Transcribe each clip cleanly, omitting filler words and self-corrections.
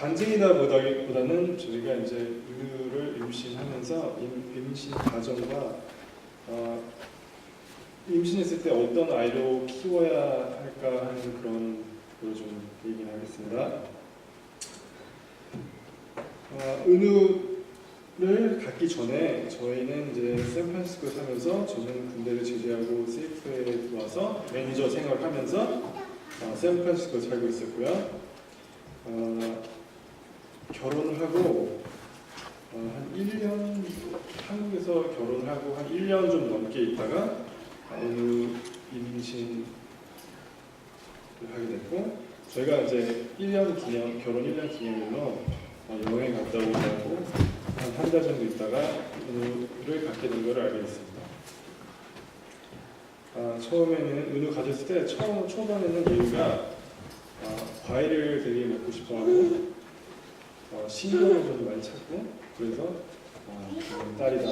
간증이다 보다는 저희가 이제 은우를 임신하면서 임신 과정과 임신했을 때 어떤 아이로 키워야 할까 하는 그런 걸 좀 얘기를 하겠습니다. 은우를 갖기 전에 저희는 이제 샌프란시스코에 살면서 저는 군대를 제대하고 세이프에 들어와서 매니저 생활을 하면서 샌프란시스코에 살고 있었고요. 결혼을 하고 한 1년 한국에서 결혼을 하고 한 1년 좀 넘게 있다가 어느 임신을 하게 됐고 저희가 이제 1년 기념 결혼 1년 기념일로 여행 갔다 오고 한 달 정도 있다가 은우를 갖게 된 걸 알게 됐습니다. 처음에는 은우 가졌을 때 초반에는 얘가 과일을 되게 먹고 싶어하고 신경을 좀 많이 찾고 그래서 딸이다.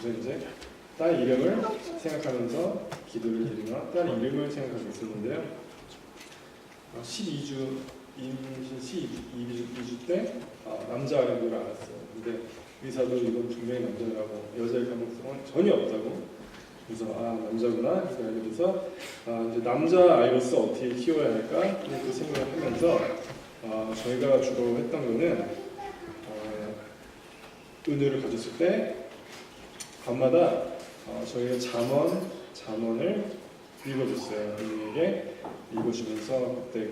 그래서 이제 딸 이름을 생각하면서 기도를 드리며 딸 이름을 생각하고 있었는데요. 12주 임신 12주 때 남자인 걸 알았어요. 근데 의사도 이건 분명히 남자라고 여자일 가능성은 전혀 없다고. 그래서 남자구나 이렇게 알게 돼서 이제 남자 아이로서 어떻게 키워야 할까 그 생각을 하면서 저희가 주로 했던 거는 은우를 가졌을 때 밤마다 저희가 잠언을 읽어줬어요. 은우에게 읽어주면서 그때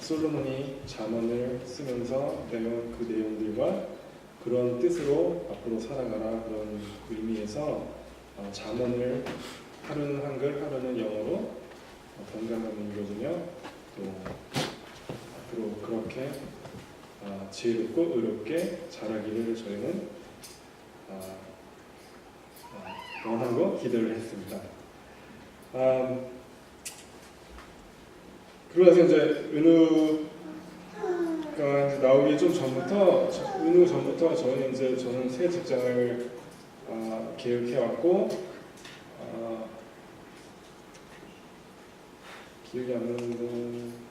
솔로몬이 잠언을 쓰면서 배운 그 내용들과 그런 뜻으로 앞으로 살아가라 그런 의미에서 잠언을 하루는 한글 하루는 영어로 번갈아 읽어주며 또 앞으로 그렇게 지혜롭고 의롭게 자라기를 저희는 원하고 기도를 했습니다. 그러고 나서 이제 은우가 나오기 좀 전부터 은우 전부터 저는 새 직장을 계획해 왔고 기억이 안 나는데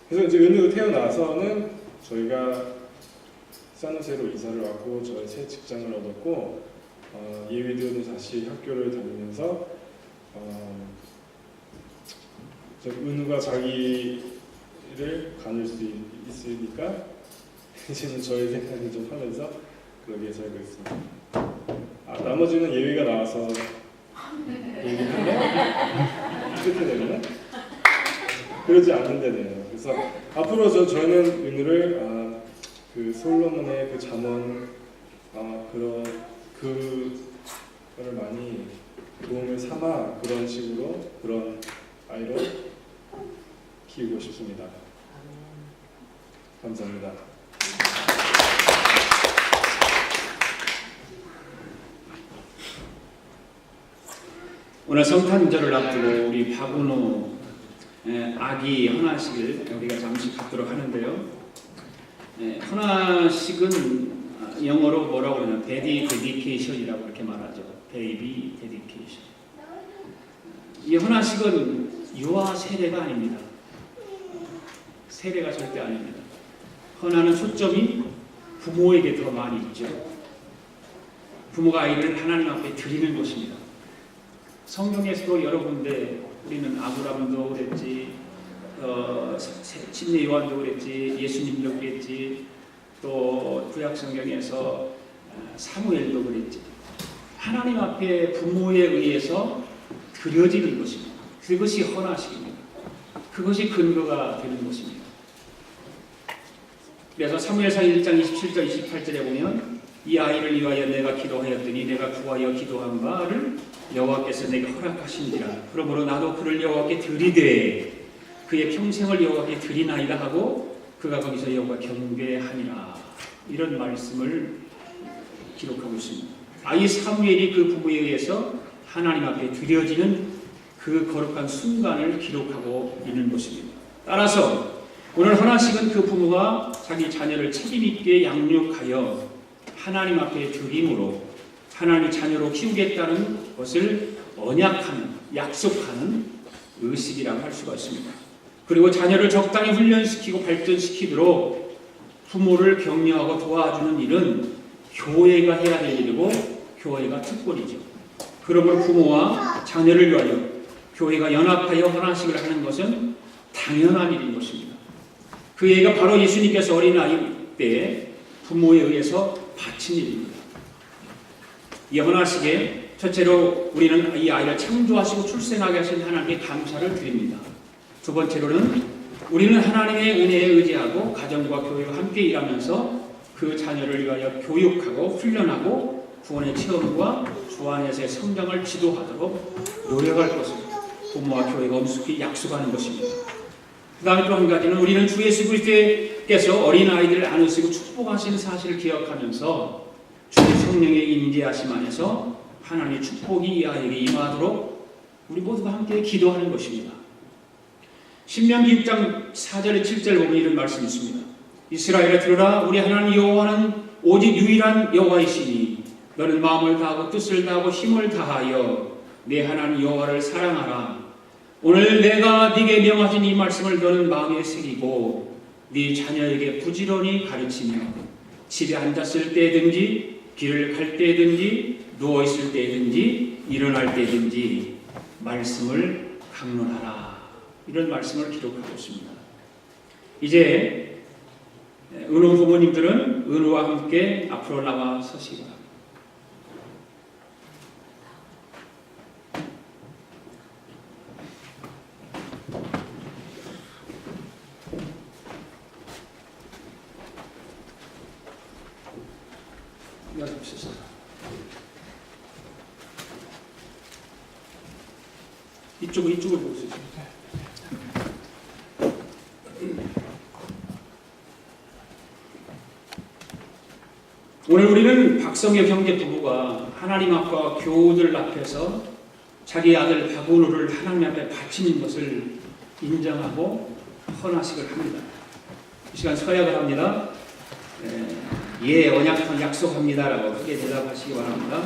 그래서 이제 은우가 태어나서는 저희가 산호세로 이사를 왔고 저희 새 직장을 얻었고 예비대원은 다시 학교를 다니면서 은우가 자기를 가눌 수 있으니까 이제는 저희 생각을 좀 하면서 그러게 살고 있습니다. 나머지는 예비가 나와서 얘기하면 끝에 되면 그러지 않는데 돼요. 그래서 앞으로 저는 은우를 그 솔로몬의 그 잠언 그거를 많이 도움을 삼아 그런 식으로 그런 아이로 키우고 싶습니다. 감사합니다. 오늘 성탄절을 앞두고 우리 박은호 아기 헌화식을 우리가 잠시 갖도록 하는데요. 헌화식은 영어로 뭐라고 그러냐면 베이비 데디케이션이라고 이렇게 말하죠. 베이비 데디케이션. 이 헌화식은 유아 세례가 아닙니다. 세례가 절대 아닙니다. 헌화는 초점이 부모에게 더 많이 있죠. 부모가 아이를 하나님 앞에 드리는 것입니다. 성경에서도 여러 군데 우리는 아브라함도 그랬지, 침례 요한도 그랬지, 예수님도 그랬지, 또 구약 성경에서 사무엘도 그랬지. 하나님 앞에 부모에 의해서 드려지는 것입니다. 그것이 헌화식입니다. 그것이 근거가 되는 것입니다. 그래서 사무엘상 1장 27절 28절에 보면 이 아이를 위하여 내가 기도하였더니 내가 구하여 기도한 바를 여호와께서 내게 허락하신지라. 그러므로 나도 그를 여호와께 드리되 그의 평생을 여호와께 드리나이다 하고 그가 거기서 여호와 경배하니라. 이런 말씀을 기록하고 있습니다. 아이 사무엘이 그 부모에 의해서 하나님 앞에 드려지는 그 거룩한 순간을 기록하고 있는 것입니다. 따라서 오늘 헌화식은 그 부모가 자기 자녀를 책임있게 양육하여 하나님 앞에 드림으로 하나님의 자녀로 키우겠다는 것을 언약하는, 약속하는 의식이라고 할 수가 있습니다. 그리고 자녀를 적당히 훈련시키고 발전시키도록 부모를 격려하고 도와주는 일은 교회가 해야 될 일이고 교회가 특권이죠. 그러므로 부모와 자녀를 위하여 교회가 연합하여 헌화식을 하는 것은 당연한 일인 것입니다. 그 얘기가 바로 예수님께서 어린아이 때 부모에 의해서 바친 일입니다. 이 헌화식에 첫째로 우리는 이 아이를 창조하시고 출생하게 하신 하나님께 감사를 드립니다. 두 번째로는 우리는 하나님의 은혜에 의지하고 가정과 교회와 함께 일하면서 그 자녀를 위하여 교육하고 훈련하고 구원의 체험과 주 안에서의 성장을 지도하도록 노력할 것을 부모와 교회가 엄숙히 약속하는 것입니다. 그 다음에 또 한 가지는 우리는 주 예수 그리스도께서 어린아이들을 안으시고 축복하시는 사실을 기억하면서 주의 성령의 임재하심 안에서 하나님의 축복이 이 아이에게 임하도록 우리 모두가 함께 기도하는 것입니다. 신명기 6장 4절에 7절 보면 이런 말씀이 있습니다. 이스라엘아 들으라, 우리 하나님 여호와는 오직 유일한 여호와이시니 너는 마음을 다하고 뜻을 다하고 힘을 다하여 내 하나님 여호와를 사랑하라. 오늘 내가 네게 명하신 이 말씀을 너는 마음에 새기고 네 자녀에게 부지런히 가르치며 집에 앉았을 때든지 길을 갈 때든지 누워있을 때든지 일어날 때든지 말씀을 강론하라. 이런 말씀을 기록하고 있습니다. 이제 은호 부모님들은 은호와 함께 앞으로 나와 서시기 바랍니다. 이쪽을 보고 있어요. 오늘 우리는 박성혁 형제 부부가 하나님 앞과 교우들 앞에서 자기 아들 박은우를 하나님 앞에 바치는 것을 인정하고 헌화식을 합니다. 이 시간 서약을 합니다. 예, 언약한 약속합니다라고 크게 대답하시기 바랍니다.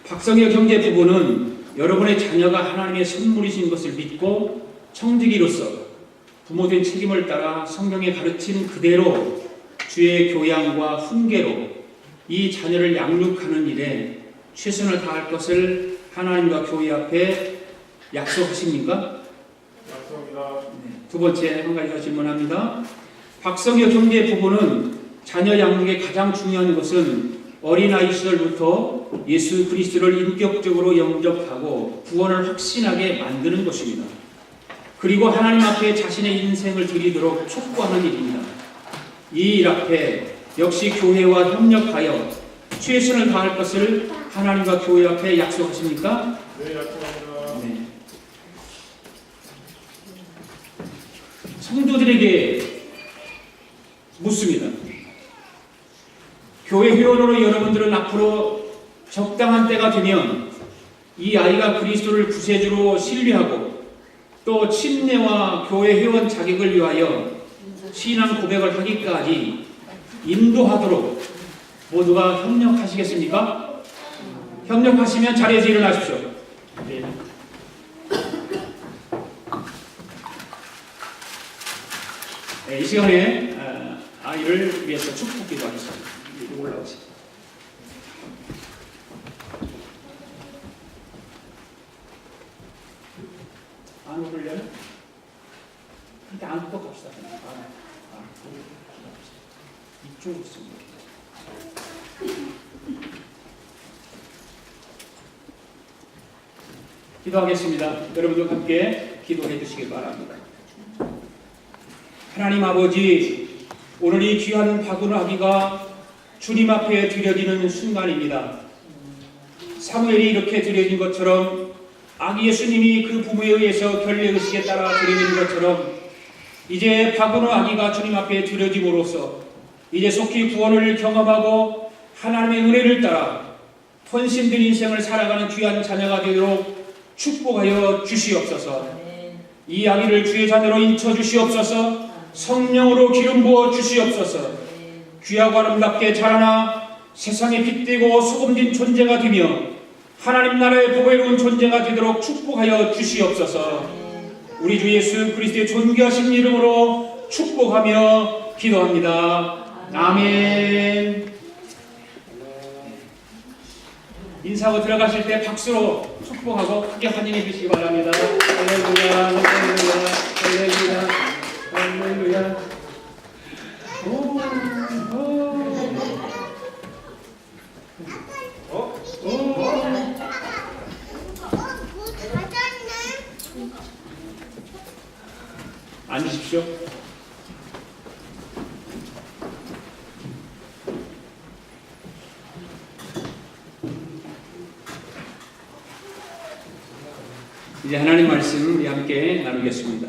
박성혁 형제 부부는 여러분의 자녀가 하나님의 선물이신 것을 믿고 청지기로서 부모된 책임을 따라 성경의 가르침 그대로 주의 교양과 훈계로 이 자녀를 양육하는 일에 최선을 다할 것을 하나님과 교회 앞에 약속하십니까? 약속합니다. 두 번째 한 가지 더 질문합니다. 박성혁 형제 부부는 자녀 양육의 가장 중요한 것은 어린아이 시절부터 예수 그리스도를 인격적으로 영접하고 구원을 확신하게 만드는 것입니다. 그리고 하나님 앞에 자신의 인생을 드리도록 촉구하는 일입니다. 이 일 앞에 역시 교회와 협력하여 최선을 다할 것을 하나님과 교회 앞에 약속하십니까? 네, 약속합니다. 네. 성도들에게 묻습니다. 교회 회원으로 여러분들은 앞으로 적당한 때가 되면 이 아이가 그리스도를 구세주로 신뢰하고 또 침례와 교회 회원 자격을 위하여 신앙 고백을 하기까지 인도하도록 모두가 협력하시겠습니까? 협력하시면 자리에서 일어나십시오. 네. 네, 이 시간에 아이를 위해서 축복 기도하겠습니다. 올라오세요. 안 오르려면 이렇게 안고 갑시다. 이쪽으로 있습니다. 기도하겠습니다. 여러분도 함께 기도해 주시기 바랍니다. 하나님 아버지, 오늘 이 귀한 박은우 아기가 주님 앞에 드려지는 순간입니다. 사무엘이 이렇게 드려진 것처럼 아기 예수님이 그 부모에 의해서 결례의식에 따라 드려진 것처럼 이제 박은우 아기가 주님 앞에 드려짐으로써 이제 속히 구원을 경험하고 하나님의 은혜를 따라 헌신된 인생을 살아가는 귀한 자녀가 되도록 축복하여 주시옵소서. 이 아기를 주의 자녀로 인쳐 주시옵소서. 성령으로 기름 부어 주시옵소서. 귀하고 아름답게 자라나 세상에 빛되고 소금진 존재가 되며 하나님 나라의 보배로운 존재가 되도록 축복하여 주시옵소서. 우리 주 예수 그리스도의 존귀하신 이름으로 축복하며 기도합니다. 아멘. 인사하고 들어가실 때 박수로 축복하고 크게 환영해 주시기 바랍니다. 할렐루야, 할렐루야, 할렐루야, 할렐루야. 오. 앉으십시오. 이제 하나님 말씀 우리 함께 나누겠습니다.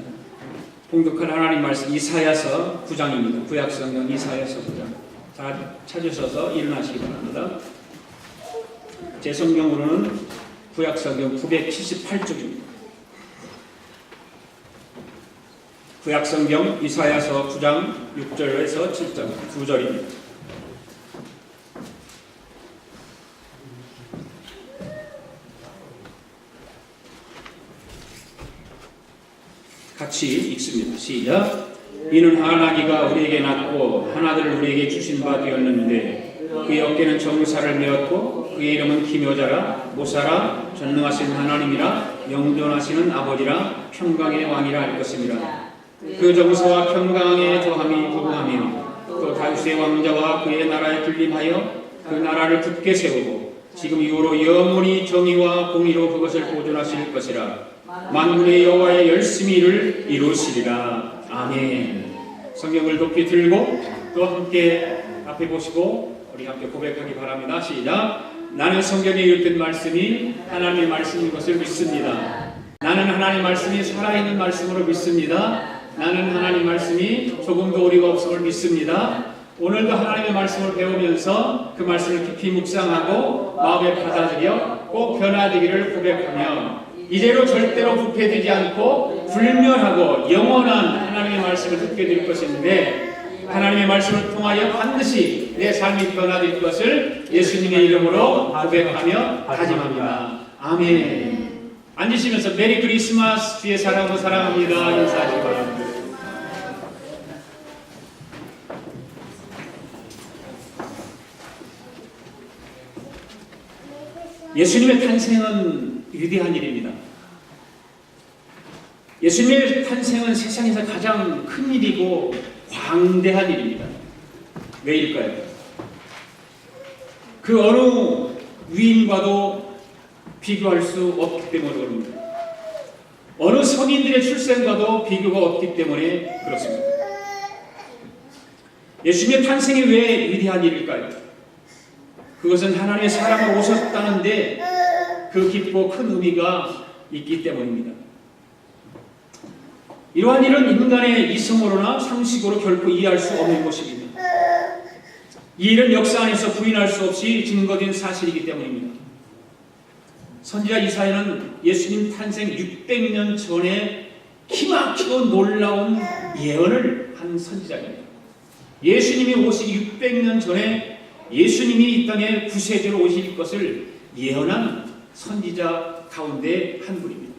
봉독할 하나님 말씀 이사야서 9장입니다. 구약성경 이사야서 9장. 다 찾으셔서 일어나시기 바랍니다. 제 성경으로는 구약성경 978쪽입니다. 구약성경 이사야서 9장 6절에서 7절 2절입니다. 같이 읽습니다. 시작. 이는 하나기가 우리에게 낳고 하나들을 우리에게 주신 바 되었는데 그의 어깨는 정사를 메었고 그의 이름은 기묘자라 모사라 전능하신 하나님이라 영존하시는 아버지라 평강의 왕이라 할 것입니다. 그 정사와 평강에 더함이 부부하며 또 다윗의 왕자와 그의 나라에 군림하여 그 나라를 굳게 세우고 지금 이후로 영원히 정의와 공의로 그것을 보존하실 것이라. 만군의 여호와의 열심히 이를 이루시리라. 아멘. 성경을 높이 들고 또 함께 앞에 보시고 우리 함께 고백하기 바랍니다. 시작. 나는 성경에 읽던 말씀이 하나님의 말씀인 것을 믿습니다. 나는 하나님 말씀이 살아있는 말씀으로 믿습니다. 나는 하나님 말씀이 조금도 오리가 없음을 믿습니다. 오늘도 하나님의 말씀을 배우면서 그 말씀을 깊이 묵상하고 마음에 받아들여 꼭 변화되기를 고백하며 이제로 절대로 부패되지 않고 불멸하고 영원한 하나님의 말씀을 듣게 될 것인데 하나님의 말씀을 통하여 반드시 내 삶이 변화될 것을 예수님의 이름으로 고백하며 다짐합니다. 아멘. 앉으시면서 메리 크리스마스, 주의 사랑으로 사랑합니다 인사하시기 바랍니다. 예수님의 탄생은 위대한 일입니다. 예수님의 탄생은 세상에서 가장 큰 일이고 광대한 일입니다. 왜일까요? 그 어느 위인과도 비교할 수 없기 때문에 그럽니다. 어느 성인들의 출생과도 비교가 없기 때문에 그렇습니다. 예수님의 탄생이 왜 위대한 일일까요? 그것은 하나님의 사랑을 오셨다는데 그 깊고 큰 의미가 있기 때문입니다. 이러한 일은 인간의 이성으로나 상식으로 결코 이해할 수 없는 것입니다. 이 일은 역사 안에서 부인할 수 없이 증거된 사실이기 때문입니다. 선지자 이사야는 예수님 탄생 600년 전에 기막히고 놀라운 예언을 한 선지자입니다. 예수님이 오시기 600년 전에 예수님이 이 땅에 구세주로 오실 것을 예언한 선지자 가운데 한 분입니다.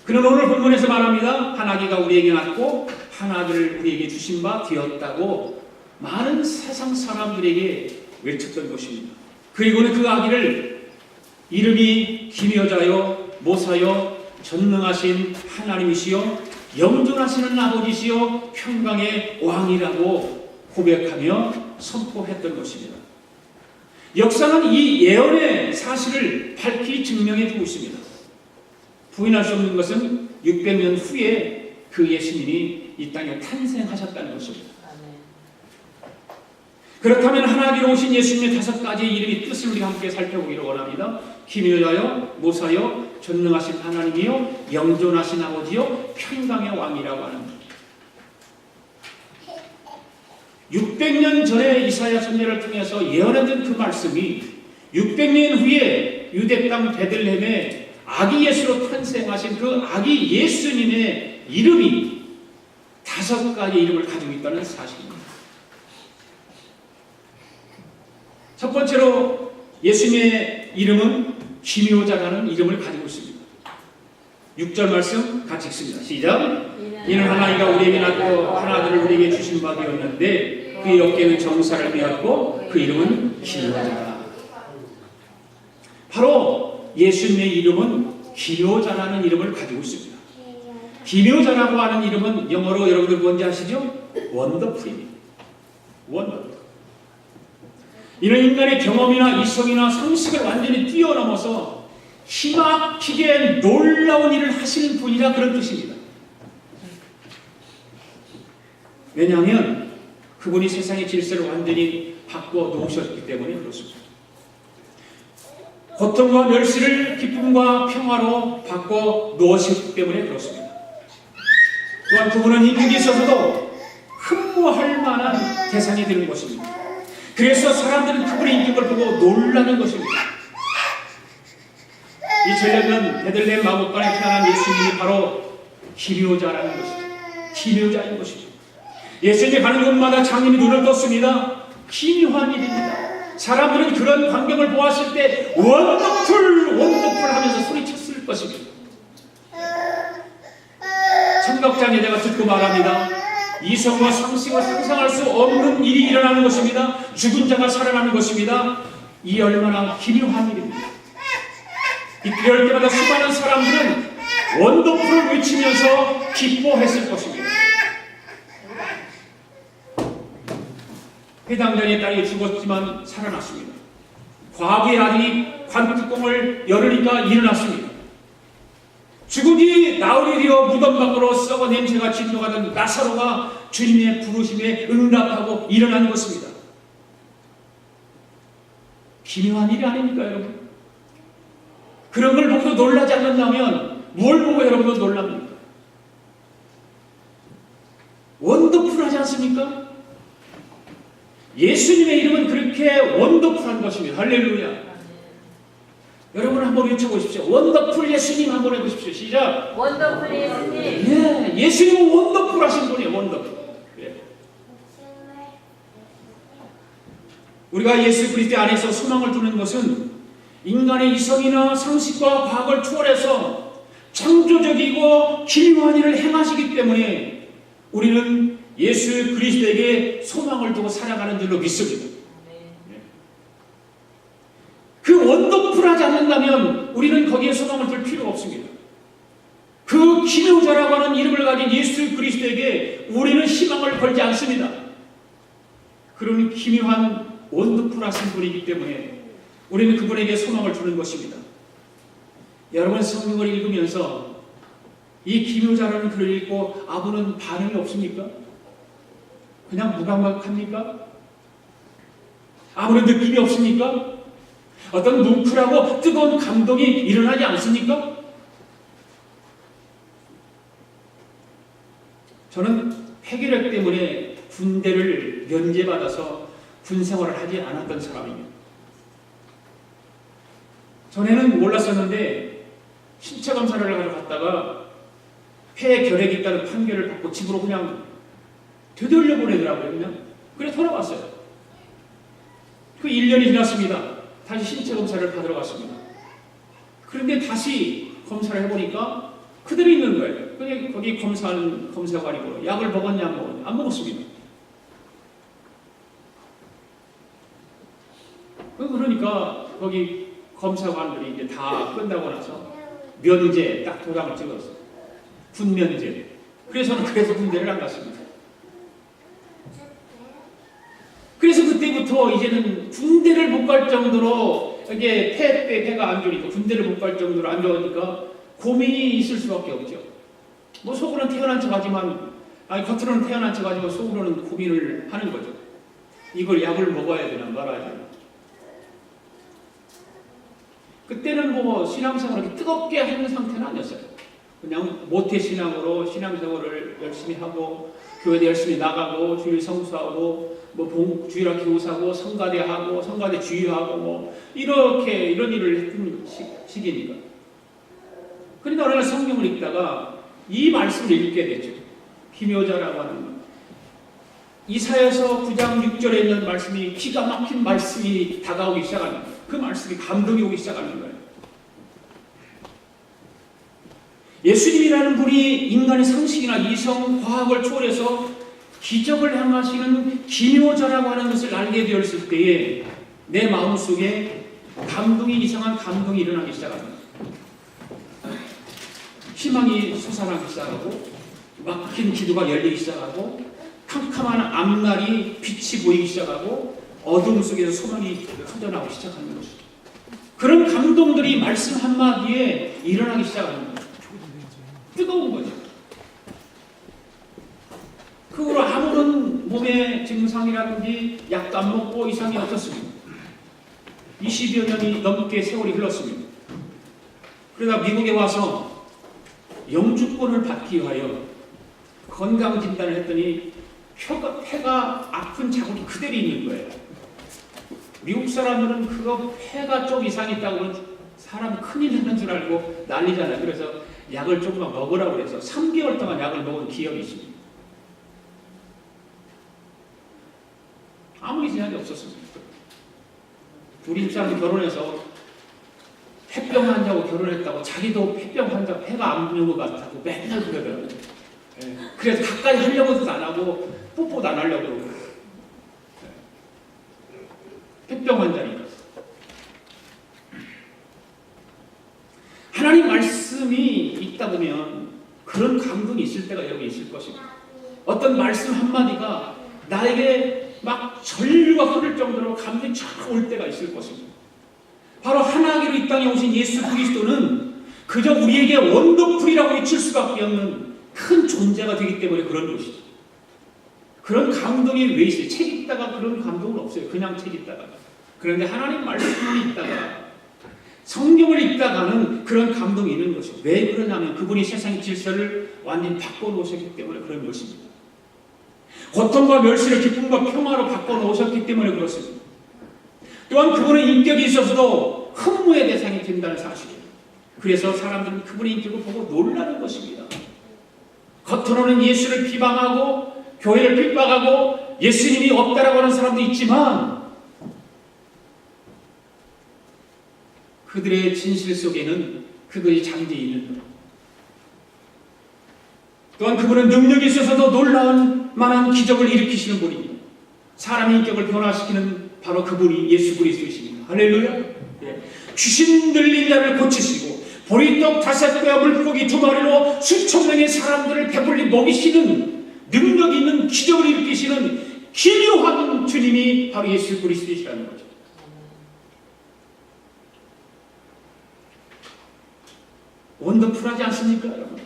그는 오늘 본문에서 말합니다. 한 아기가 우리에게 낳고 한 아들을 우리에게 주신 바 되었다고 많은 세상 사람들에게 외쳤던 것입니다. 그리고는 그 아기를 이름이 기묘자요 모사요 전능하신 하나님이시요 영존하시는 아버지시요 평강의 왕이라고 고백하며 선포했던 것입니다. 역사는 이 예언의 사실을 밝히 증명해 주고 있습니다. 부인할 수 없는 것은 600년 후에 그 예수님이 이 땅에 탄생하셨다는 것입니다. 그렇다면 하나님으로 오신 예수님의 5가지의 이름의 뜻을 우리 함께 살펴보기를 원합니다. 기묘자요, 모사요, 전능하신 하나님이요, 영존하신 아버지요, 평강의 왕이라고 하는 600년 전에 이사야 선지자를 통해서 예언했던 그 말씀이 600년 후에 유대 땅 베들레헴에 아기 예수로 탄생하신 그 아기 예수님의 이름이 5가지 이름을 가지고 있다는 사실입니다. 첫 번째로 예수님의 이름은 기묘자라는 이름을 가지고 있습니다. 6절 말씀 같이 읽습니다. 시작. 이는 하나님과 우리에게 낳고 하나들을 우리에게 주신 바 되었는데 그의 어깨는 정사를 메었고 그 이름은 기묘자라. 바로 예수님의 이름은 기묘자라는 이름을 가지고 있습니다. 기묘자라고 하는 이름은 영어로 여러분들 뭔지 아시죠? 원더풀입니다. 원더풀. 이는 인간의 경험이나 이성이나 상식을 완전히 뛰어넘어서 희막히게 놀라운 일을 하시는 분이라 그런 뜻입니다. 왜냐하면 그분이 세상의 질서를 완전히 바꿔 놓으셨기 때문에 그렇습니다. 고통과 멸시를 기쁨과 평화로 바꿔 놓으셨기 때문에 그렇습니다. 또한 그분은 인격이 있어서도 흠모할 만한 대상이 되는 것입니다. 그래서 사람들은 그분의 인격을 보고 놀라는 것입니다. 이 전략은 베들레헴 마곡간에 태어난 예수님이 바로 기묘자라는 것입니다. 기묘자인 것입니다. 예수님이 가는 곳마다 장님이 눈을 떴습니다. 기묘한 일입니다. 사람들은 그런 광경을 보았을 때 원더풀 하면서 소리쳤을 것입니다. 청각장애자가 듣고 말합니다. 이성과 상식으로 상상할 수 없는 일이 일어나는 것입니다. 죽은 자가 살아나는 것입니다. 이 얼마나 기묘한 일입니다. 이럴 때마다 수많은 사람들은 원더풀을 외치면서 기뻐했을 것입니다. 해당장의 딸이 죽었지만 살아났습니다. 과부의 아들이 관뚜껑을 열으니까 일어났습니다. 죽은이 나흘이 되어 무덤 밖으로 썩어 냄새가 진동하던 나사로가 주님의 부르심에 응답하고 일어난 것입니다. 기묘한 일이 아닙니까, 여러분? 그런 걸 보고도 놀라지 않는다면 뭘 보고 여러분도 놀랍니까? 원더풀하지 않습니까? 예수님의 이름은 그렇게 원더풀한 것입니다. 할렐루야. 여러분 한번 외쳐보십시오. 원더풀 예수님 한번 해보십시오. 시작. 원더풀 예수님. 예, 예수님은 원더풀하신 분이에요. 원더풀. 예. 우리가 예수 그리스도 안에서 소망을 두는 것은 인간의 이성이나 상식과 과학을 초월해서 창조적이고 기묘한 일을 행하시기 때문에 우리는 예수 그리스도에게 소망을 두고 살아가는 줄로 믿습니다. 그 원더풀하지 않는다면 우리는 거기에 소망을 둘 필요가 없습니다. 그 기묘자라고 하는 이름을 가진 예수 그리스도에게 우리는 희망을 걸지 않습니다. 그런 기묘한 원더풀하신 분이기 때문에 우리는 그분에게 소망을 두는 것입니다. 여러분 성경을 읽으면서 이 기묘자라는 글을 읽고 아무런 반응이 없습니까? 그냥 무감각합니까? 아무런 느낌이 없습니까? 어떤 뭉클하고 뜨거운 감동이 일어나지 않습니까? 저는 폐결핵 때문에 군대를 면제받아서 군생활을 하지 않았던 사람입니다. 전에는 몰랐었는데 신체 검사를 하러 갔다가 폐결핵이 있다는 판결을 받고 집으로 그냥 되돌려 보내더라고요. 그냥 그래 돌아왔어요. 그 1년이 지났습니다. 다시 신체 검사를 받으러 갔습니다. 그런데 다시 검사를 해보니까 그대로 있는 거예요. 그냥 거기 검사하는 검사관이고 약을 먹었냐 안 먹었냐 안 먹었습니다. 그러니까 거기 검사관들이 이제 다 끝나고 나서 면제 딱 도장을 찍었어요. 군면제. 그래서 저는 그래서 군대를 안 갔습니다. 그래서 그때부터 이제는 군대를 못 갈 정도로 이게 폐가 안 좋으니까 군대를 못 갈 정도로 안 좋으니까 고민이 있을 수밖에 없죠. 뭐 속으로는 태어난 척하지만 겉으로는 태어난 척하지만 속으로는 고민을 하는 거죠. 이걸 약을 먹어야 되나 말아야 되나. 그때는 뭐 신앙생활을 이렇게 뜨겁게 하는 상태는 아니었어요. 그냥 모태신앙으로 신앙생활을 열심히 하고 교회에 열심히 나가고 주일 성수하고 뭐 주일학 교사하고 성가대하고 성가대 주의하고 뭐 이렇게 이런 일을 했던 시기니까. 그러니까 어느 날 성경을 읽다가 이 말씀을 읽게 됐죠. 기묘자라고 하는 것. 이사야서 9장 6절에 있는 말씀이 기가 막힌 말씀이 다가오기 시작합니다. 그 말씀이 감동이 오기 시작하는 거예요. 예수님이라는 분이 인간의 상식이나 이성, 과학을 초월해서 기적을 행하시는 기묘자라고 하는 것을 알게 되었을 때에 내 마음속에 이상한 감동이 일어나기 시작합니다. 희망이 솟아나기 시작하고 막힌 기도가 열리기 시작하고 캄캄한 앞날이 빛이 보이기 시작하고 어둠 속에서 소망이 터져나오기 시작하는 것이죠. 그런 감동들이 말씀 한마디에 일어나기 시작하는 거예요. 뜨거운 거죠. 그 후로 아무런 몸의 증상이라든지 약도 안 먹고 이상이 없었습니다. 20여 년이 넘게 세월이 흘렀습니다. 그러다 미국에 와서 영주권을 받기 위하여 건강 진단을 했더니 폐가 아픈 자국이 그대로 있는 거예요. 미국 사람들은 그거 폐가 좀 이상이 있다고 그러면 사람 큰일 났는 줄 알고 난리잖아요. 그래서 약을 조금만 먹으라고 그래서 3개월 동안 약을 먹은 기억이 있습니다. 아무 이상이 없었습니다. 우리 집사람이 결혼해서 폐병 환자하고 결혼했다고 자기도 폐병 환자 폐가 안 부는 것 같다고 맨날 그러더라고요. 그래서 가까이 하려고도 안 하고 뽀뽀도 안 하려고 그러고 폐병 환자니까. 하나님 말씀이 있다 보면 그런 감동이 있을 때가 여러분 있을 것입니다. 어떤 말씀 한마디가 나에게 막 전류가 흐를 정도로 감동이 쫙 올 때가 있을 것입니다. 바로 하나님으로 이 땅에 오신 예수 그리스도는 그저 우리에게 원더풀이라고 외칠 수밖에 없는 큰 존재가 되기 때문에 그런 것이죠. 그런 감동이 왜 있어요? 책 읽다가 그런 감동은 없어요. 그냥 책 읽다가. 그런데 하나님 말씀을 읽다가 성경을 읽다가는 그런 감동이 있는 것이죠. 왜 그러냐면 그분이 세상의 질서를 완전히 바꿔놓으셨기 때문에 그런 것입니다. 고통과 멸시를 기쁨과 평화로 바꿔놓으셨기 때문에 그렇습니다. 또한 그분의 인격이 있어서도 흠모의 대상이 된다는 사실이에요. 그래서 사람들은 그분의 인격을 보고 놀라는 것입니다. 겉으로는 예수를 비방하고 교회를 핍박하고 예수님이 없다라고 하는 사람도 있지만 그들의 진실 속에는 그것이 잠재 있는 것. 또한 그분은 능력이 있어서도 놀라운 만한 기적을 일으키시는 분입니다. 사람의 인격을 변화시키는 바로 그분이 예수 그리스도이십니다. 할렐루야. 예. 귀신 들린 자를 고치시고 보리떡 5개와 물고기 2마리로 수천 명의 사람들을 배불리 먹이시는 능력 있는 기적을 일으키시는 기묘한 주님이 바로 예수 그리스도이시라는 거죠. 원더풀하지 않습니까, 여러분?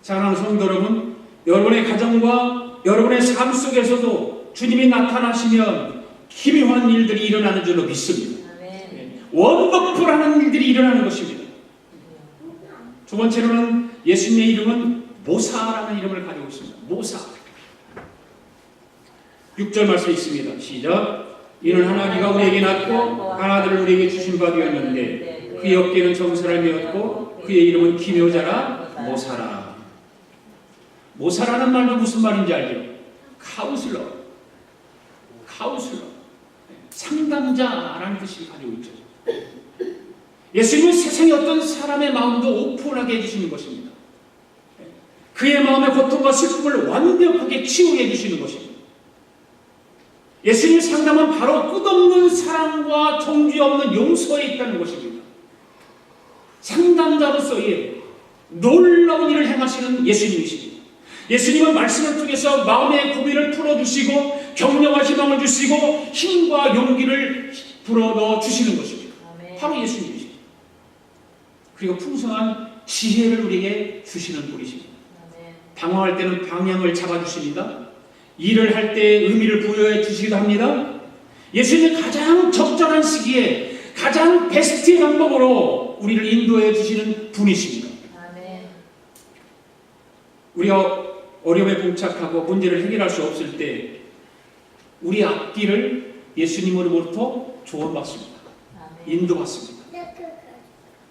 사랑하는 성도 여러분, 여러분의 가정과 여러분의 삶 속에서도 주님이 나타나시면 기묘한 일들이 일어나는 줄로 믿습니다. 원더풀하는 일들이 일어나는 것입니다. 두 번째로는 예수님의 이름은 모사라는 이름을 가지고 있습니다. 모사. 6절 말씀에 있습니다. 시작. 이는 하나님과 우리에게 낳고 한 아들을 우리에게 주신 바 되었는데 그의 어깨는 정사람이었고 그의 이름은 기묘자라 모사라. 모사라는 말도 무슨 말인지 알죠? 카운슬러. 상담자라는 뜻을 가지고 있죠. 예수님은 세상의 어떤 사람의 마음도 오픈하게 해주시는 것입니다. 그의 마음의 고통과 슬픔을 완벽하게 치유해 주시는 것입니다. 예수님 상담은 바로 끝없는 사랑과 정죄 없는 용서에 있다는 것입니다. 상담자로서의 놀라운 일을 행하시는 예수님이십니다. 예수님은 말씀을 통해서 마음의 고민을 풀어주시고 격려와 희망을 주시고 힘과 용기를 불어넣어 주시는 것입니다. 바로 예수님이십니다. 그리고 풍성한 지혜를 우리에게 주시는 분이십니다. 방황할 때는 방향을 잡아주십니다. 일을 할 때 의미를 부여해 주시기도 합니다. 예수님은 가장 적절한 시기에 가장 베스트의 방법으로 우리를 인도해 주시는 분이십니다. 우리가 어려움에 봉착하고 문제를 해결할 수 없을 때 우리 앞길을 예수님으로부터 조언받습니다. 인도받습니다.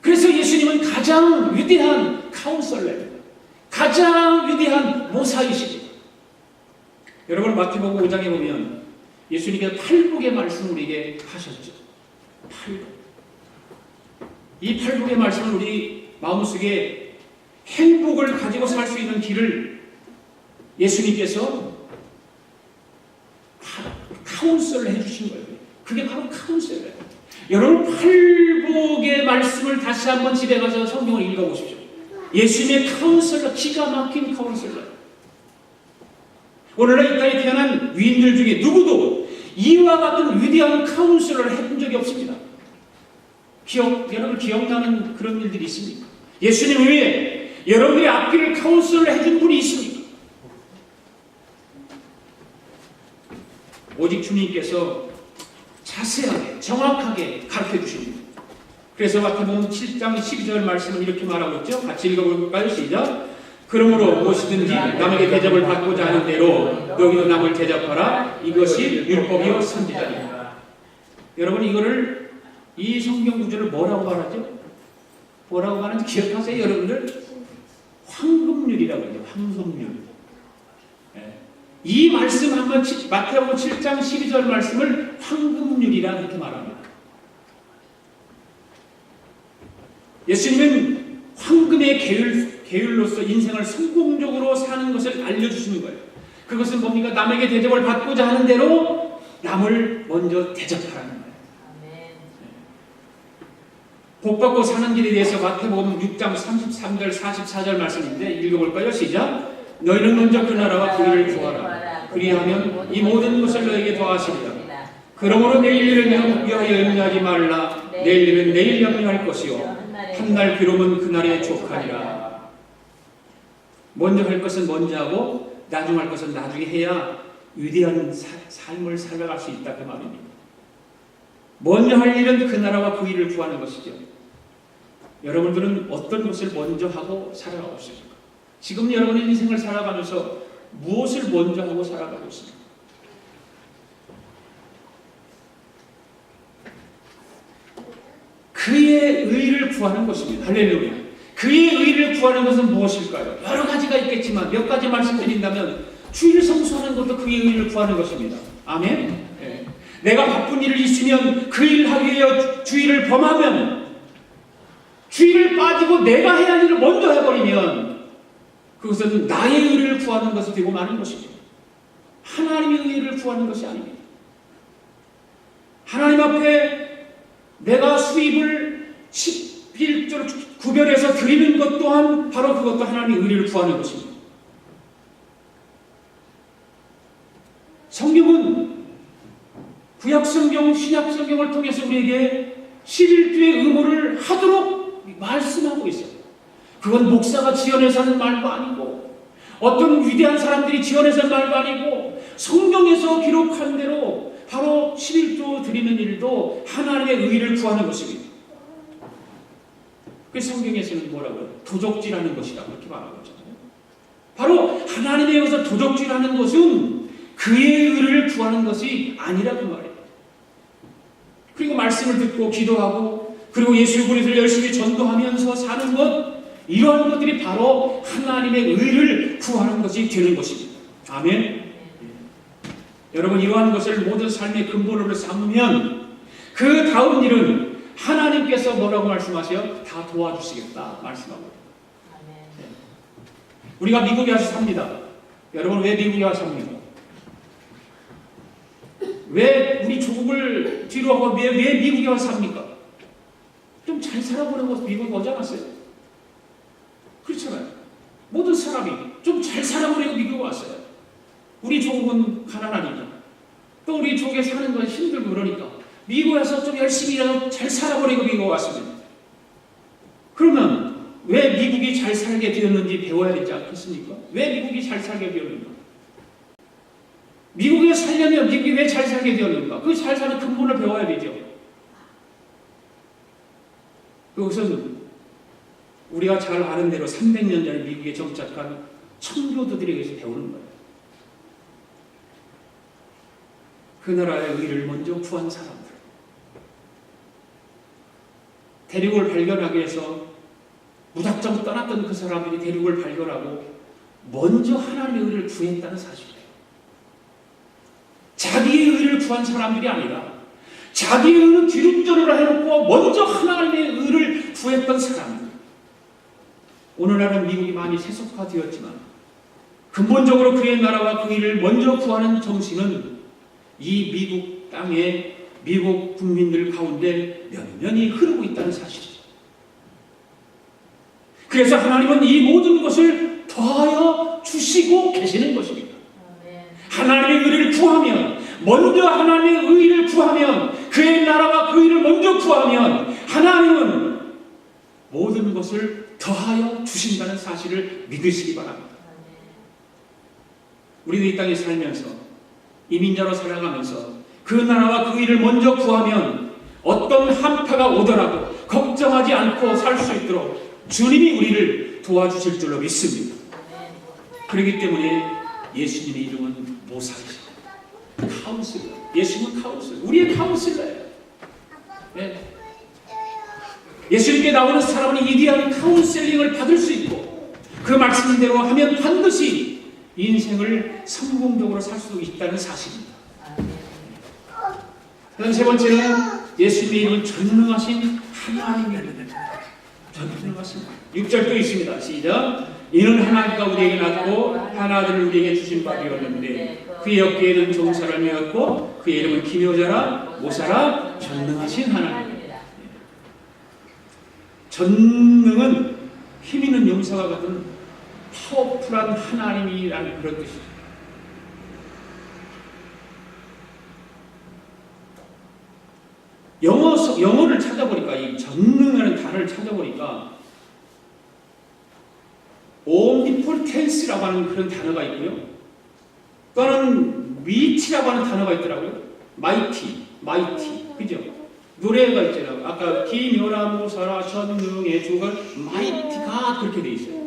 그래서 예수님은 가장 위대한 카운슬러입니다. 가장 위대한 모사이십니다. 여러분 마태복음 5장에 보면 예수님께서 팔복의 말씀을 우리에게 하셨죠. 팔복. 이 팔복의 말씀은 우리 마음속에 행복을 가지고 살 수 있는 길을 예수님께서 카운셀을 해주신 거예요. 그게 바로 카운셀이에요. 여러분 팔복의 말씀을 다시 한번 집에 가서 성경을 읽어보십시오. 예수님의 카운셀러, 기가 막힌 카운셀러. 오늘날 이 땅에 태어난 위인들 중에 누구도 이와 같은 위대한 카운셀러를 해본 적이 없습니다. 여러분 기억나는 그런 일들이 있습니까? 예수님 외에 여러분의 앞길을 카운셀을 해준 분이 있습니까? 오직 주님께서 자세하게 정확하게 가르쳐 주십니다. 그래서 마태복음 7장 12절 말씀은 이렇게 말하고 있죠. 같이 읽어볼까요? 시작. 그러므로 무엇이든지 남에게 대접을 받고자 하는 대로 너희도 남을 대접하라. 이것이 율법이요 선지자니라. 여러분 이거를 이 성경 구절을 뭐라고 말하죠? 뭐라고 말하는지 기억하세요, 여러분들? 황금률이라고 해요. 황금률. 이 말씀 한번 마태복음 7장 12절 말씀을 황금률이라 그렇게 말합니다. 예수님은 황금의 계율로서 인생을 성공적으로 사는 것을 알려주시는 거예요. 그것은 뭡니까? 남에게 대접을 받고자 하는 대로 남을 먼저 대접하라는 거예요. 복받고 사는 길에 대해서 마태복음 6장 33절 44절 말씀인데 읽어볼까요? 시작. 너희는 먼저 그 나라와 그 일을 구하라. 그리하면 이 모든 것을 너희에게 더하시리라. 그러므로 내일 일을 위하여 염려하지 말라. 내일 일은 내일 염려할 것이요 한 날 비로면 그날에 족하리라. 먼저 할 것은 먼저 하고 나중 할 것은 나중에 해야 위대한 삶을 살아갈 수 있다 그 말입니다. 먼저 할 일은 그 나라와 그 일을 구하는 것이죠. 여러분들은 어떤 것을 먼저 하고 살아가고 있습니까? 지금 여러분의 인생을 살아가면서 무엇을 먼저 하고 살아가고 있습니까? 그의 의를 구하는 것입니다. 할렐루야. 그의 의를 구하는 것은 무엇일까요? 여러 가지가 있겠지만 몇 가지 말씀드린다면 주일 성수하는 것도 그의 의를 구하는 것입니다. 아멘? 네. 내가 바쁜 일을 있으면 그 일을 하기 위해 주일을 범하면 주일을 빠지고 내가 해야 할 일을 먼저 해버리면 그것은 나의 의를 구하는 것이 되고 마는 것입니다. 하나님의 의를 구하는 것이 아닙니다. 하나님 앞에 내가 수입을 11조로 구별해서 드리는 것 또한 바로 그것도 하나님의 의를 구하는 것입니다. 성경은 구약성경, 신약성경을 통해서 우리에게 11조의 의무를 하도록 말씀하고 있어요. 그건 목사가 지어내서 하는 말도 아니고 어떤 위대한 사람들이 지어내서 하는 말도 아니고 성경에서 기록한 대로 바로 11조 드리는 일도 하나님의 의를 구하는 것입니다. 그 성경에서는 뭐라고요? 도적질하는 것이라고 이렇게 말하고 있잖아요. 바로 하나님에 의해서 도적질하는 것은 그의 의를 구하는 것이 아니라고 말해요. 그리고 말씀을 듣고 기도하고 그리고 예수 그리스도를 열심히 전도하면서 사는 것, 이러한 것들이 바로 하나님의 의를 구하는 것이 되는 것입니다. 아멘. 여러분 이러한 것을 모든 삶의 근본으로 삼으면 그 다음 일은 하나님께서 뭐라고 말씀하세요? 다 도와주시겠다 말씀하고. 우리가 미국에 와서 삽니다. 여러분 왜 미국에 와서 삽니까? 왜 우리 조국을 뒤로 하고 왜 미국에 와서 삽니까? 좀 잘 살아보려고 미국에 오지 않았어요? 그렇잖아요. 모든 사람이 좀 잘 살아보려고 미국에 왔어요. 우리 조국은 가난하니까 또 우리 조국에 사는 건 힘들고 그러니까 미국에 와서 좀 열심히 일하고 잘 살아보려고 미국에 왔습니다. 그러면 왜 미국이 잘 살게 되었는지 배워야 되지 않겠습니까? 왜 미국이 잘 살게 되었는가? 미국에 살려면 미국이 왜 잘 살게 되었는가? 그 잘 사는 근본을 배워야 되죠. 그것은 우리가 잘 아는 대로 300년 전에 미국에 정착한 청교도들에게서 배우는 거예요. 그 나라의 의를 먼저 구한 사람들. 대륙을 발견하기 위해서 무작정 떠났던 그 사람들이 대륙을 발견하고 먼저 하나님의 의를 구했다는 사실이에요. 자기의 의를 구한 사람들이 아니라 자기의 의는 뒤룩전으로 해놓고 먼저 하나님의 의를 구했던 사람들. 오늘날은 미국이 많이 세속화되었지만 근본적으로 그의 나라와 그 일을 먼저 구하는 정신은 이 미국 땅에 미국 국민들 가운데 면면이 흐르고 있다는 사실이죠. 그래서 하나님은 이 모든 것을 더하여 주시고 계시는 것입니다. 하나님의 의를 구하면, 먼저 하나님의 의를 구하면, 그의 나라와 그 일을 먼저 구하면 하나님은 모든 것을 더하여 주신다는 사실을 믿으시기 바랍니다. 우리도 이 땅에 살면서 이민자로 살아가면서 그 나라와 그 일을 먼저 구하면 어떤 한파가 오더라도 걱정하지 않고 살 수 있도록 주님이 우리를 도와주실 줄로 믿습니다. 그렇기 때문에 예수님의 이름은 모사이십니다. 카운슬러. 예수님은 카운슬러. 우리의 카운슬러예요. 네. 예수님께 나오는 사람은 위대한 카운셀링을 받을 수 있고 그 말씀대로 하면 반드시 인생을 성공적으로 살 수 있다는 사실입니다. 그다음 세 번째는 예수님의 이름은 전능하신 하나님입니다. 전능하신 6절도 있습니다. 시작. 이는 하나님과 우리에게 낳고 하나들을 우리에게 주신 바 되었는데 그의 어깨에는 종사를 메었고 그의 이름은 기묘자라 모사라 전능하신 하나님. 전능은 힘있는 용사가 같은 파워풀한 하나님이라는 그런 뜻입니다. 영어를 찾아보니까 이 전능이라는 단어를 찾아보니까 omnipotence라고 하는 그런 단어가 있고요. 또 하나는 mighty라고 하는 단어가 있더라고요. mighty, 그죠? 노래가 있잖아요. 아까 기묘라 모사라 전능의 주가 mighty가 그렇게 돼 있어요.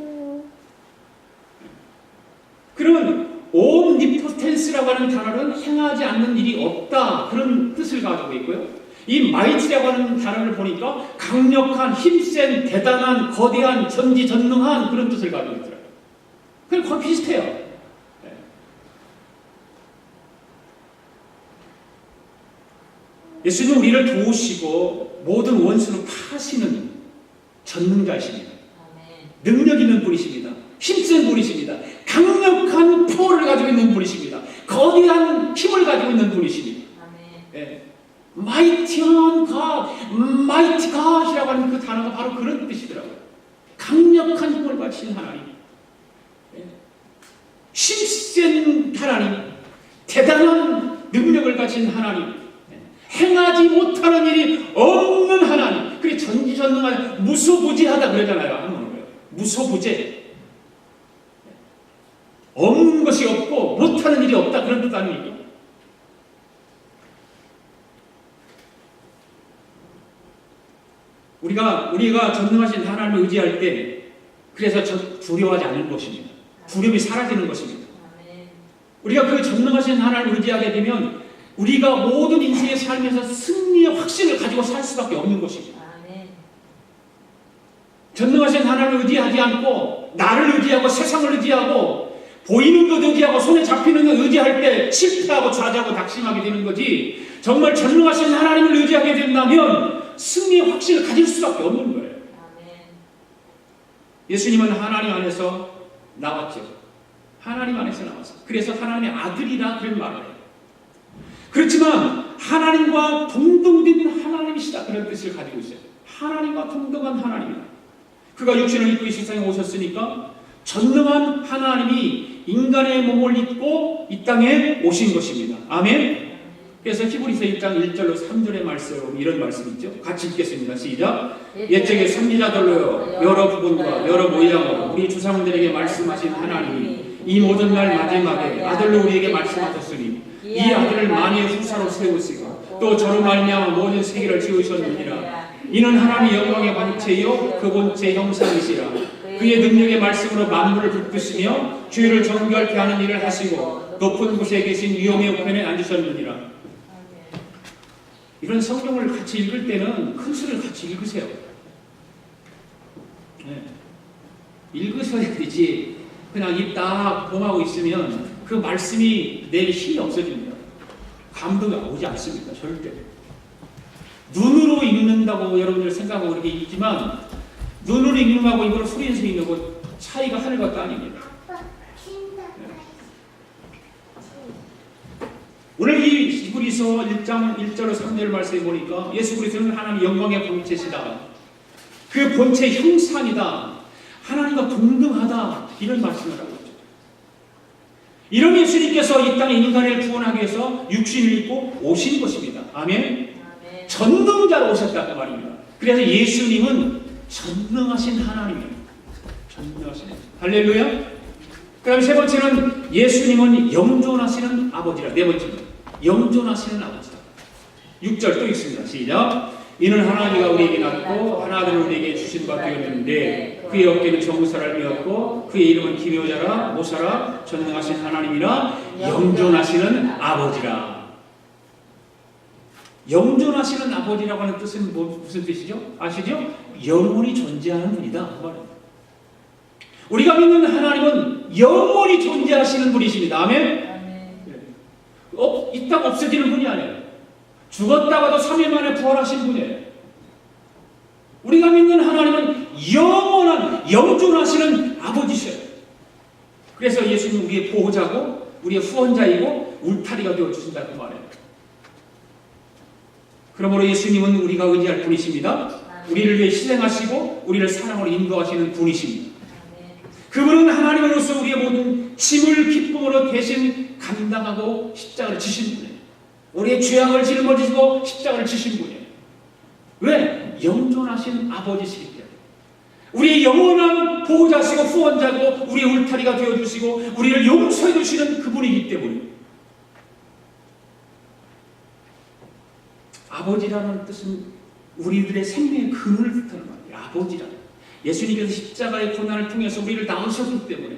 그러면 omnipotence라고 하는 단어는 행하지 않는 일이 없다 그런 뜻을 가지고 있고요. 이 마이티라고 하는 단어를 보니까 강력한, 힘센, 대단한, 거대한, 전지전능한 그런 뜻을 가지고 있더라고요. 그냥 거의 비슷해요. 네. 예수님은 우리를 도우시고 모든 원수를 파시는 전능자이십니다. 능력 있는 분이십니다. 힘센 분이십니다. 강력한 파워를 가지고 있는 분이십니다. 거대한 힘을 가지고 있는 분이십니다. 네. 마이티한 갓, 마이티 갓이라고 하는 그 단어가 바로 그런 뜻이더라고요. 강력한 힘을 가진 하나님, 힘센 하나님, 대단한 능력을 가진 하나님, 행하지 못하는 일이 없는 하나님. 그게 전지전능한 무소부재하다 그러잖아요. 무소부재. 없는 것이 없고 못하는 일이 없다 그런 뜻 아닙니까? 우리가 전능하신 하나님을 의지할 때 그래서 두려워하지 않는 것입니다. 두려움이 사라지는 것입니다. 우리가 그 전능하신 하나님을 의지하게 되면 우리가 모든 인생의 삶에서 승리의 확신을 가지고 살 수밖에 없는 것입니다. 전능하신 하나님을 의지하지 않고 나를 의지하고 세상을 의지하고 보이는 것 의지하고 손에 잡히는 것 의지할 때 실패하고 좌절하고 낙심하게 되는 거지, 정말 전능하신 하나님을 의지하게 된다면 승리의 확신을 가질 수밖에 없는 거예요. 예수님은 하나님 안에서 나왔죠. 하나님 안에서 나왔어. 그래서 하나님의 아들이라 그런 말을 해요. 그렇지만 하나님과 동등된 하나님이시다 그런 뜻을 가지고 있어요. 하나님과 동등한 하나님이다. 그가 육신을 입고 이 세상에 오셨으니까 전능한 하나님이 인간의 몸을 입고 이 땅에 오신 것입니다. 아멘. 그래서 히브리서 1장 1절로 3절의 말씀, 이런 말씀 있죠. 같이 읽겠습니다. 시작. 옛적에 선지자들로 여러 부분과 여러 모양으로 우리 조상들에게 말씀하신 하나님이 이 모든 날 마지막에 아들로 우리에게 말씀하셨으니 이 아들을 만유의 후사로 세우시고 또 저로 말미암아 모든 세계를 지으셨느니라. 이는 하나님의 영광의 본체요 그 본체 형상이시라. 그의 능력의 말씀으로 만물을 붙드시며 죄를 정결케 하는 일을 하시고 높은 곳에 계신 위엄의 우편에 앉으셨느니라. 이런 성경을 같이 읽을 때는 큰 소리를 같이 읽으세요. 네. 읽으셔야 되지. 그냥 입 딱 봉하고 있으면 그 말씀이 내게 힘이 없어집니다. 감동이 오지 않습니다. 절대. 눈으로 읽는다고 여러분들 생각하고 그렇게 읽지만 눈으로 읽는 거하고 이걸 소리에서 읽는 거 차이가 하늘과 땅입니다. 오늘 이 히브리서 1장 1절로 3절 말씀에 보니까 예수 그리스도는 하나님 영광의 본체시다. 그 본체 형상이다. 하나님과 동등하다. 이런 말씀을 하고 있죠. 이런 예수님께서 이 땅에 인간을 구원하기 위해서 육신을 입고 오신 것입니다. 아멘. 전능자로 오셨다 그 말입니다. 그래서 예수님은 전능하신 하나님입니다. 전능하신 할렐루야. 그 다음에 세 번째는 예수님은 영존하시는 아버지라. 네 번째는 영존하시는 아버지다. 6절 또 읽습니다. 시작. 이는 하나님과 우리에게 낳고 하나님을 우리에게 주신 바 되었는데 그의 어깨는 정사를 메었고 그의 이름은 기묘자라 모사라 전능하신 하나님이라 영존하시는 아버지라. 영존하시는 아버지라고 하는 뜻은 무슨 뜻이죠? 아시죠? 영원히 존재하는 분이다. 우리가 믿는 하나님은 영원히 존재하시는 분이십니다. 아멘? 이 땅 없어지는 분이 아니에요. 죽었다가도 3일 만에 부활하신 분이에요. 우리가 믿는 하나님은 영원한 영존하시는 아버지세요. 그래서 예수님은 우리의 보호자고 우리의 후원자이고 울타리가 되어주신다 그 말이에요. 그러므로 예수님은 우리가 의지할 분이십니다. 우리를 위해 희생하시고 우리를 사랑으로 인도하시는 분이십니다. 그분은 하나님으로서 우리의 모든 짐을 기쁨으로 대신 감당하고 십자가를 지신 분이에요. 우리의 죄악을 짊어지시고 십자가를 지신 분이에요. 왜? 영존하신 아버지시기 때문에. 우리의 영원한 보호자시고 후원자고 우리의 울타리가 되어주시고 우리를 용서해 주시는 그분이기 때문에. 아버지라는 뜻은 우리들의 생명의 근원을 뜻하는 말이에요. 아버지라는. 예수님께서 십자가의 고난을 통해서 우리를 낳으셨기 때문에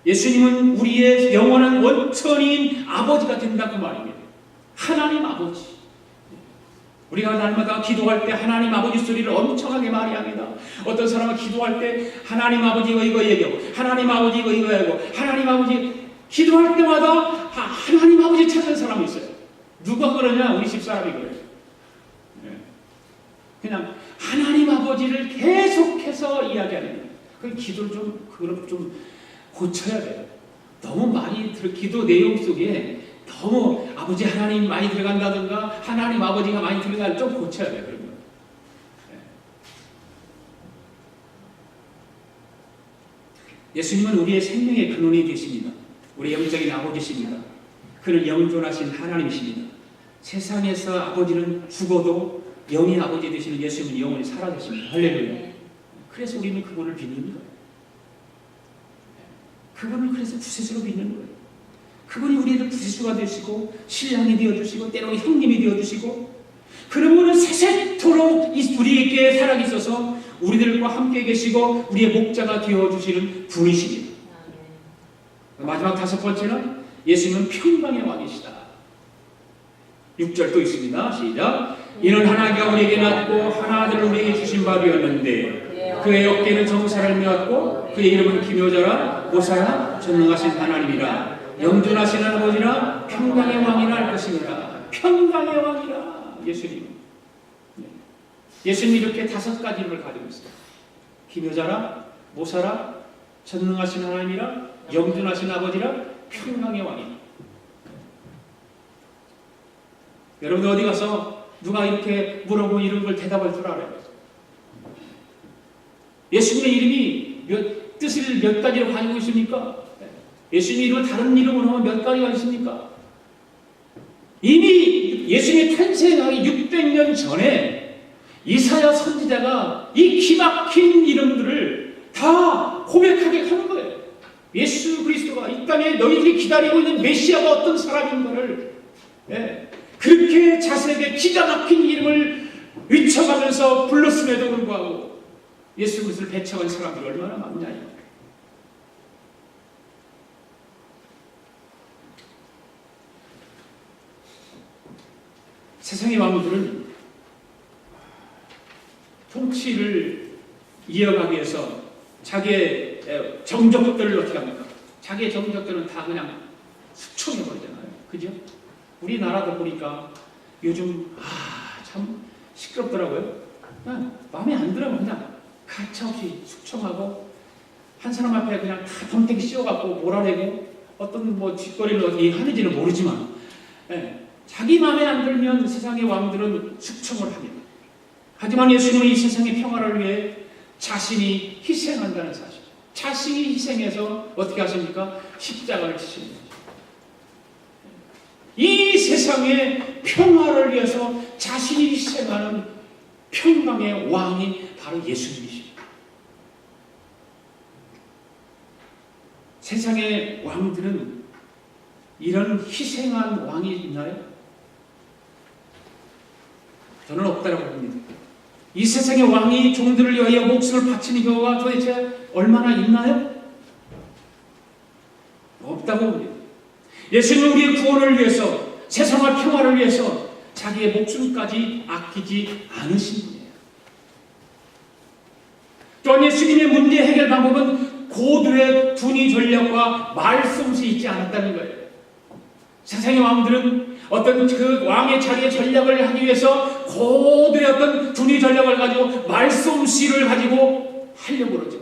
예수님은 우리의 영원한 원천인 아버지가 된다고 말입니다. 하나님 아버지. 우리가 날마다 기도할 때 하나님 아버지 소리를 엄청나게 많이 합니다. 어떤 사람은 기도할 때 하나님 아버지 이거 얘기하고 하나님 아버지 이거 얘기하고 하나님 아버지 기도할 때마다 하나님 아버지 찾는 사람이 있어요. 누가 그러냐? 우리 집사람이 그래요. 그냥 하나님 아버지를 계속해서 이야기하는 거예요. 그 기도를 그걸 좀 고쳐야 돼요. 너무 많이 기도 내용 속에 너무 아버지 하나님 많이 들어간다든가 하나님 아버지가 많이 들어가면 좀 고쳐야 돼요. 그러면. 예수님은 우리의 생명의 근원이 되십니다. 우리의 영적인 아버지십니다. 그는 영존하신 하나님이십니다. 세상에서 아버지는 죽어도 영의 아버지 되시는 예수님은 영원히 살아계십니다. 할렐루야. 그래서 우리는 그분을 믿는 거예요. 그분을 그래서 구세주로 믿는 거예요. 그분이 우리를 구세주가 되시고 신랑이 되어주시고 때로는 형님이 되어주시고 그러므로 세세토록 우리에게 살아계셔서 우리들과 함께 계시고 우리의 목자가 되어주시는 분이십니다. 마지막 다섯 번째는 예수님은 평강의 왕이시다. 6절 또 있습니다. 시작. 이는 하나님과 우리에게 낳고 하나님을 우리에게 주신 바 되었는데 그의 어깨는 정사를 메었고 그의 이름은 기묘자라 모사라 전능하신 하나님이라 영존하신 아버지라 평강의 왕이라 할 것입니다. 평강의 왕이라 예수님. 예수님이 이렇게 다섯 가지 이름을 가지고 있어요. 기묘자라 모사라 전능하신 하나님이라 영존하신 아버지라 평강의 왕이라. 여러분들 어디 가서 누가 이렇게 물어보면 이런 걸 대답할 줄 알아요. 예수님의 이름이 뜻을 몇 가지로 가지고 있습니까? 예수님의 이름을 다른 이름으로 하면 몇 가지가 있습니까? 이미 예수님이 탄생하기 600년 전에 이사야 선지자가 이 기막힌 이름들을 다 고백하게 하는 거예요. 예수 그리스도가 이 땅에 너희들이 기다리고 있는 메시아가 어떤 사람인가를 그렇게 자세하게 기가 막힌 이름을 외쳐가면서 불렀음에도 불구하고 예수 그리스도를 배척한 사람들이 얼마나 많냐. 세상의 왕들은 통치를 이어가기 위해서 자기의 정적들을 어떻게 합니까? 자기의 정적들은 다 그냥 수청해버리잖아요. 그죠? 우리나라도 보니까 요즘 참 시끄럽더라고요. 마음에 안 들으면 그냥 가차없이 숙청하고 한 사람 앞에 그냥 다 덤태기 씌워갖고 몰아내고 어떤 뭐 뒷거리를 어떻게 하는지는 모르지만 자기 마음에 안 들면 세상의 왕들은 숙청을 합니다. 하지만 예수님은 이 세상의 평화를 위해 자신이 희생한다는 사실, 자신이 희생해서 어떻게 하십니까? 십자가를 지시는 거죠. 이 세상의 평화를 위해서 자신이 희생하는 평강의 왕이 바로 예수님이십니다. 세상의 왕들은 이런 희생한 왕이 있나요? 저는 없다고 봅니다. 이 세상의 왕이 종들을 위하여 목숨을 바치는 경우가 도대체 얼마나 있나요? 없다고 봅니다. 예수님은 우리의 구원을 위해서, 세상과 평화를 위해서 자기의 목숨까지 아끼지 않으신 분이에요. 또한 예수님의 문제 해결 방법은 고도의 둔의 전략과 말솜씨 있지 않았다는 거예요. 세상의 왕들은 어떤 그 왕의 자리의 전략을 하기 위해서 고도의 어떤 둔의 전략을 가지고 말솜씨를 가지고 하려고 그러죠.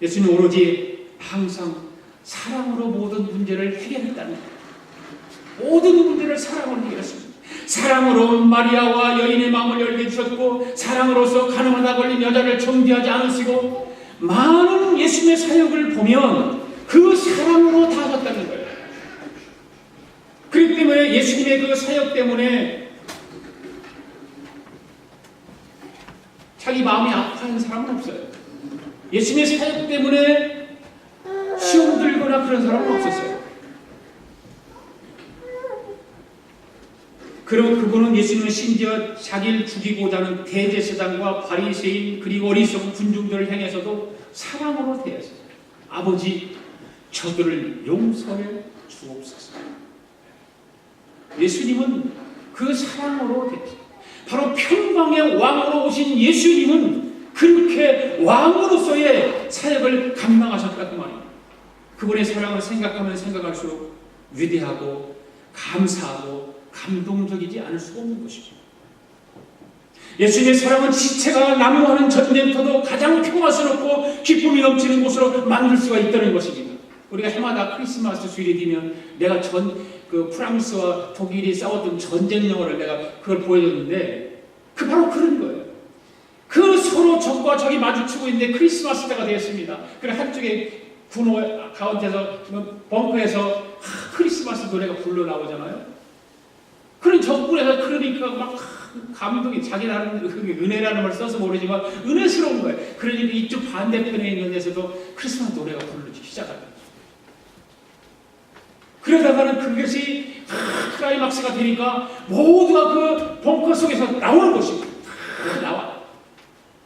예수님은 오로지 항상 사랑으로 모든 문제를 해결했다는 거예요. 모든 문제를 사랑으로 해결했습니다. 사랑으로 마리아와 여인의 마음을 열게 주셨고, 사랑으로서 가늠하다 걸린 여자를 정죄하지 않으시고, 많은 예수님의 사역을 보면 그 사랑으로 다 하셨다는 거예요. 그렇기 때문에 예수님의 그 사역 때문에 자기 마음이 아파하는 사람은 없어요. 예수님의 사역 때문에 시험 들거나 그런 사람은 없었어요. 그럼 그분은 예수님은 심지어 자기를 죽이고자 하는 대제사장과 바리새인 그리고 어리석은 군중들을 향해서도 사랑으로 대했어요. 아버지, 저들을 용서해 주옵소서. 예수님은 그 사랑으로 대했어요. 바로 평강의 왕으로 오신 예수님은 그렇게 왕으로서의 사역을 감당하셨다고 말입니다. 그분의 사랑을 생각하면 생각할수록 위대하고 감사하고 감동적이지 않을 수가 없는 것입니다. 예수님의 사랑은 지체가 난무하는 전쟁터도 가장 평화스럽고 기쁨이 넘치는 곳으로 만들 수가 있다는 것입니다. 우리가 해마다 크리스마스 주일이 되면 내가 그 프랑스와 독일이 싸웠던 전쟁 영화를 내가 그걸 보여줬는데 그 바로 그런 거예요. 그 서로 적과 적이 마주치고 있는데 크리스마스 때가 되었습니다. 그래 한쪽에 군호 가운데서 벙커에서 크리스마스 노래가 불러 나오잖아요. 그런 적군에서 그러니까 막 감동이 자기 나름 은혜라는 걸 써서 모르지만 은혜스러운 거예요. 그러니까 이쪽 반대편에 있는 데서도 크리스마스 노래가 부르기 시작합니다. 그러다가는 그것이 클라이막스가 되니까 모두가 그 벙커 속에서 나오는 것입니다.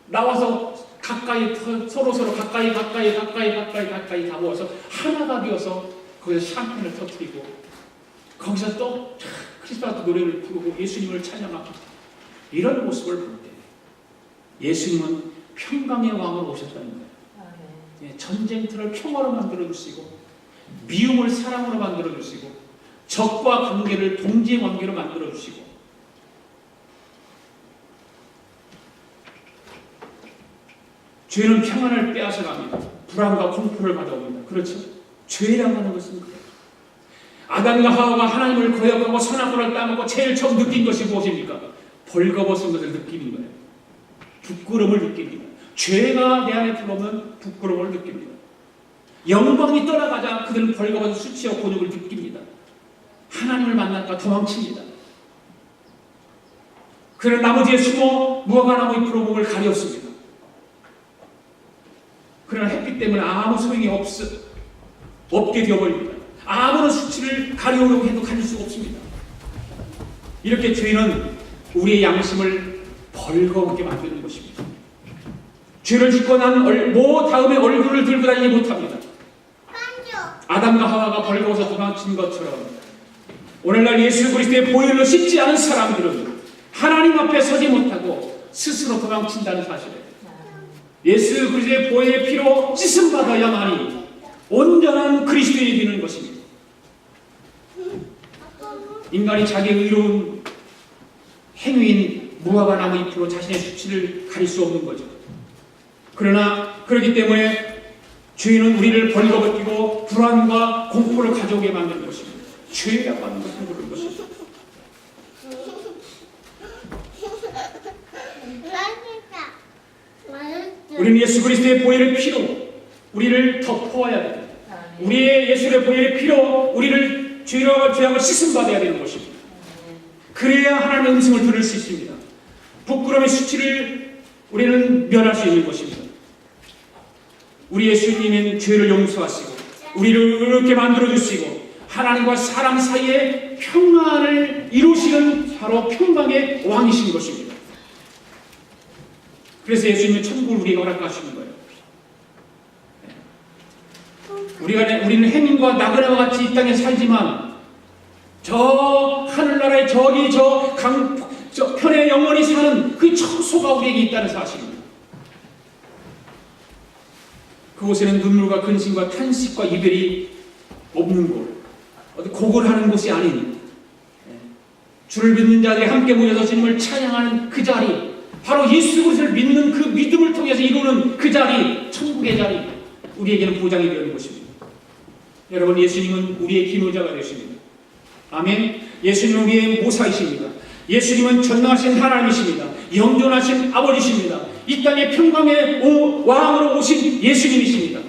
나와서 가까이 서로 가까이 다 모아서 하나가 되어서 거기서 샴페인을 터뜨리고 거기서 또 크리스마스 노래를 부르고 예수님을 찬양합니다. 이런 모습을 볼 때 예수님은 평강의 왕으로 오셨다는 거예요. 전쟁터를 평화로 만들어 주시고 미움을 사랑으로 만들어 주시고 적과 관계를 동지의 관계로 만들어 주시고 죄는 평안을 빼앗아갑니다. 불안과 공포를 가져옵니다. 그렇죠? 죄라고 하는 것은 그래요. 아담과 하와가 하나님을 거역하고 선악과를 따먹고 제일 처음 느낀 것이 무엇입니까? 벌거벗은 것을 느끼는 거예요. 부끄러움을 느낍니다. 죄가 내 안에 들어오면 부끄러움을 느낍니다. 영광이 떠나가자 그들은 벌거벗은 수치와 곤욕을 느낍니다. 하나님을 만날까 도망칩니다. 그는 나머지에 숨어 무화과나무 잎으로 몸을 가렸습니다. 그러나 햇빛 때문에 아무 소용이 없게 되어버립니다. 아무런 수치를 가려오려고 해도 가릴 수가 없습니다. 이렇게 죄는 우리의 양심을 벌거벗게 만드는 것입니다. 죄를 짓고 난 다음에 얼굴을 들고 다니지 못합니다. 아담과 하와가 벌거벗어 도망친 것처럼 오늘날 예수 그리스도의 보혈로 씻지 않은 사람들은 하나님 앞에 서지 못하고 스스로 도망친다는 사실이에요. 예수 그리스도의 보혈의 피로 씻음 받아야만이 온전한 그리스도인이 되는 것입니다. 인간이 자기의 의로운 행위인 무화과 나무 잎으로 자신의 수치를 가릴 수 없는 거죠. 그러나 그렇기 때문에 죄는 우리를 벌거벗기고 불안과 공포를 가져오게 만드는 것입니다. 죄라고 하는 것은 그런 것입니다. 우리는 예수 그리스도의 보혈의 피로 우리를 덮어야 됩니다. 우리의 예수의 보혈의 피로 우리를 죄악을 씻음 받아야 되는 것입니다. 그래야 하나님의 음성을 들을 수 있습니다. 부끄러움의 수치를 우리는 면할 수 있는 것입니다. 우리 예수님은 죄를 용서하시고 우리를 의롭게 만들어주시고 하나님과 사람 사이에 평안을 이루시는 바로 평강의 왕이신 것입니다. 그래서 예수님은 천국을 우리에게 허락하시는 거예요. 우리는 해민과 나그네와 같이 이 땅에 살지만 저 하늘나라의 저기 저 편에 영원히 사는 그 처소가 우리에게 있다는 사실입니다. 그곳에는 눈물과 근심과 탄식과 이별이 없는 곳, 어디 고걸하는 곳이 아닌 주를 믿는 자들이 함께 모여서 주님을 찬양하는 그 자리, 바로 예수 그리스도를 믿는 그 믿음을 통해서 이루는 그 자리, 천국의 자리, 우리에게는 보장이 되는 것입니다. 여러분, 예수님은 우리의 기묘자가 되십니다. 아멘. 예수님은 우리의 모사이십니다. 예수님은 전능하신 하나님이십니다. 영존하신 아버지십니다. 이 땅의 평강의 왕으로 오신 예수님이십니다.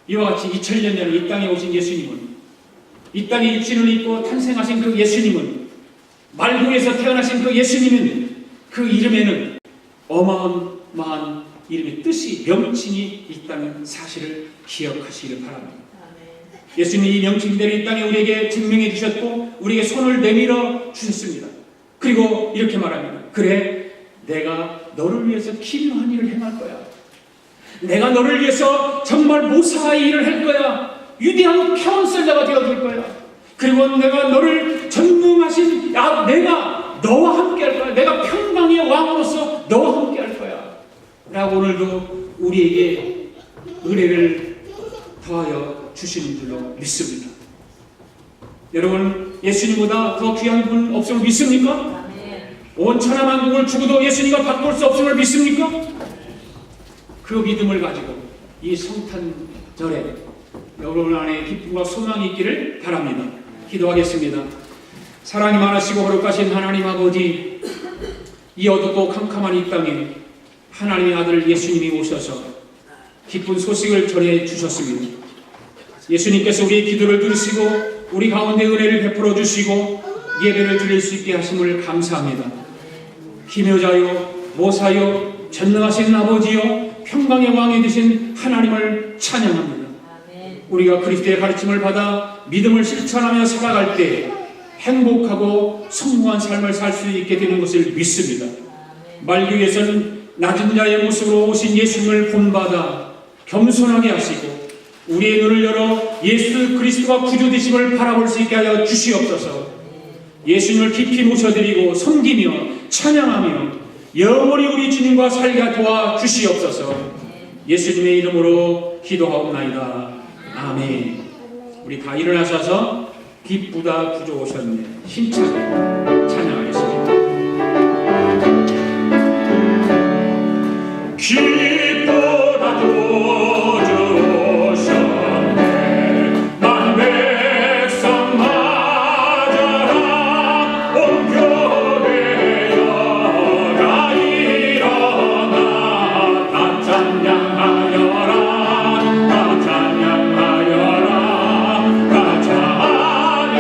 이와 같이 2000년 전에 이 땅에 오신 예수님은, 이 땅에 육신을 입고 탄생하신 그 예수님은, 말궁에서 태어나신 그 예수님은, 그 이름에는 어마어마한 이름의 뜻이, 명칭이 있다는 사실을 기억하시기를 바랍니다. 예수님이 이 명칭대로 이 땅에 우리에게 증명해 주셨고 우리에게 손을 내밀어 주셨습니다. 그리고 이렇게 말합니다. 그래, 내가 너를 위해서 기묘한 일을 행할 거야. 내가 너를 위해서 정말 모사의 일을 할 거야. 위대한 카운셀러가 되어줄 거야. 그리고 내가 너를 전능하신 내가 너와 함께 할 거야. 내가 평강의 왕으로서 너와 함께 할 거야. 라고 오늘도 우리에게 은혜를 더하여 주시는 줄로 믿습니다. 여러분, 예수님보다 더 귀한 분 없음을 믿습니까? 온 천하만국을 주고도 예수님과 바꿀 수 없음을 믿습니까? 그 믿음을 가지고 이 성탄절에 여러분 안에 기쁨과 소망이 있기를 바랍니다. 기도하겠습니다. 사랑이 많으시고 거룩하신 하나님 아버지, 이 어둡고 캄캄한 이 땅에 하나님의 아들 예수님이 오셔서 기쁜 소식을 전해 주셨습니다. 예수님께서 우리의 기도를 들으시고 우리 가운데 은혜를 베풀어 주시고 예배를 드릴 수 있게 하심을 감사합니다. 기묘자요, 모사요, 전능하신 아버지요, 평강의 왕이 되신 하나님을 찬양합니다. 우리가 그리스도의 가르침을 받아 믿음을 실천하며 살아갈 때 행복하고 성공한 삶을 살 수 있게 되는 것을 믿습니다. 말기에서는 낮은 자의 모습으로 오신 예수님을 본받아 겸손하게 하시고 우리의 눈을 열어 예수 그리스도가 구주되심을 바라볼 수 있게 하여 주시옵소서. 예수님을 깊이 모셔드리고 섬기며 찬양하며 영원히 우리 주님과 살게 도와 주시옵소서. 예수님의 이름으로 기도하옵나이다. 아멘. 우리 다 일어나셔서 기쁘다 구주 오셨네 힘차게 찬양하겠습니다. 기쁘다 구주 오셨네 만 백성 맞아라 온 교회 여가 일어나 다 찬양하여라 다 찬양하여라 다 찬양하여라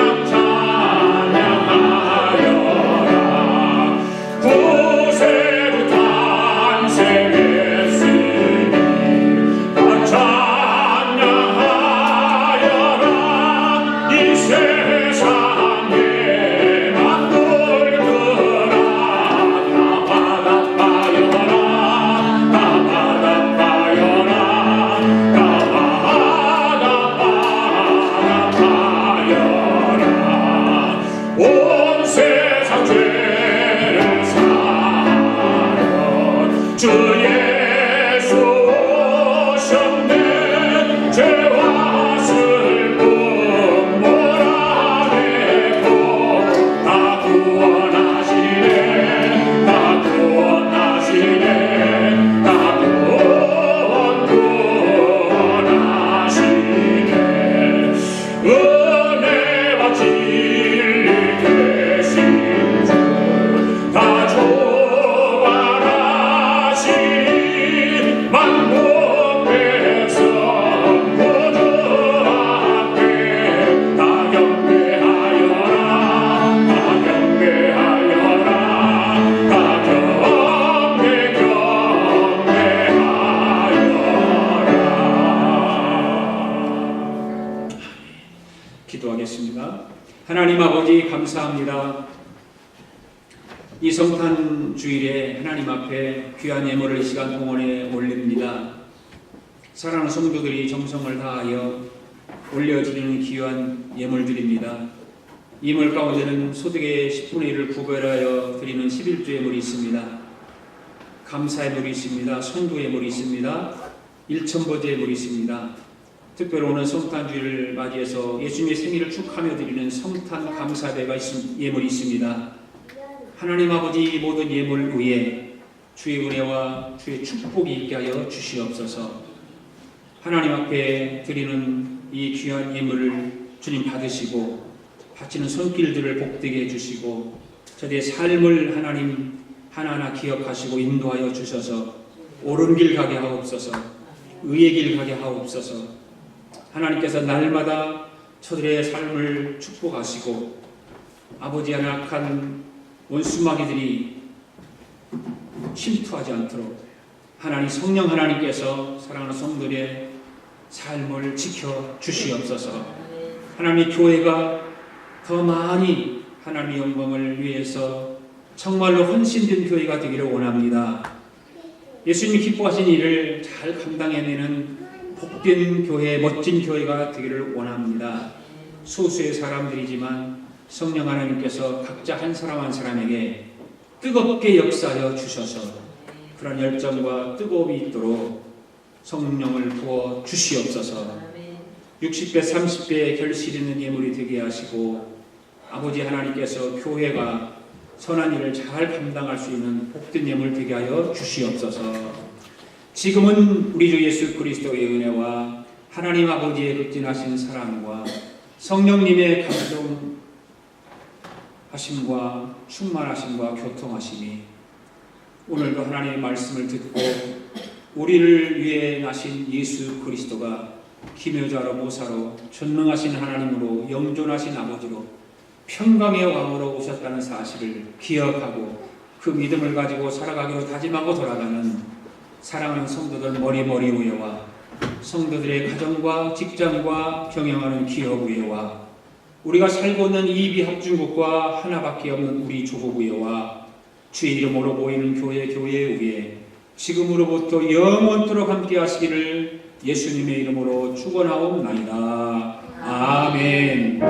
기도하겠습니다. 하나님 아버지 감사합니다. 이 성탄 주일에 하나님 앞에 귀한 예물을 이 시간 동원에 올립니다. 사랑하는 성도들이 정성을 다하여 올려드리는 귀한 예물들입니다. 예물 가운데는 소득의 10분의 1을 구별하여 드리는 11조 예물이 있습니다. 감사의 예물이 있습니다. 선도 예물이 있습니다. 일천보제 예물이 있습니다. 특별히 오늘 성탄주일을 맞이해서 예수님의 생일을 축하며 드리는 성탄 감사배가 예물이 있습니다. 하나님 아버지 모든 예물 위에 주의 은혜와 주의 축복이 있게 하여 주시옵소서. 하나님 앞에 드리는 이 귀한 예물을 주님 받으시고 바치는 손길들을 복되게 해주시고 저들의 삶을 하나님 하나하나 기억하시고 인도하여 주셔서 옳은 길 가게 하옵소서. 의의 길 가게 하옵소서. 하나님께서 날마다 저들의 삶을 축복하시고 아버지 연약한 원수마귀들이 침투하지 않도록 하나님 성령 하나님께서 사랑하는 성도들의 삶을 지켜 주시옵소서. 하나님의 교회가 더 많이 하나님의 영광을 위해서 정말로 헌신된 교회가 되기를 원합니다. 예수님이 기뻐하신 일을 잘 감당해내는 복된 교회, 멋진 교회가 되기를 원합니다. 소수의 사람들이지만 성령 하나님께서 각자 한 사람 한 사람에게 뜨겁게 역사하여 주셔서 그런 열정과 뜨거움이 있도록 성령을 부어 주시옵소서. 60배, 30배의 결실 있는 예물이 되게 하시고 아버지 하나님께서 교회가 선한 일을 잘 감당할 수 있는 복된 예물 되게 하여 주시옵소서. 지금은 우리 주 예수 그리스도의 은혜와 하나님 아버지의 극진하신 사랑과 성령님의 감동하심과 충만하심과 교통하심이 오늘도 하나님의 말씀을 듣고 우리를 위해 나신 예수 그리스도가 기묘자로 모사로 전능하신 하나님으로 영존하신 아버지로 평강의 왕으로 오셨다는 사실을 기억하고 그 믿음을 가지고 살아가기로 다짐하고 돌아가는 사랑하는 성도들 머리 위에와 성도들의 가정과 직장과 경영하는 기업 위에와 우리가 살고 있는 이 비합중국과 하나밖에 없는 우리 조국 위에와 주의 이름으로 모이는 교회 위에 지금으로부터 영원토록 함께 하시기를 예수님의 이름으로 축원하옵나이다. 아멘.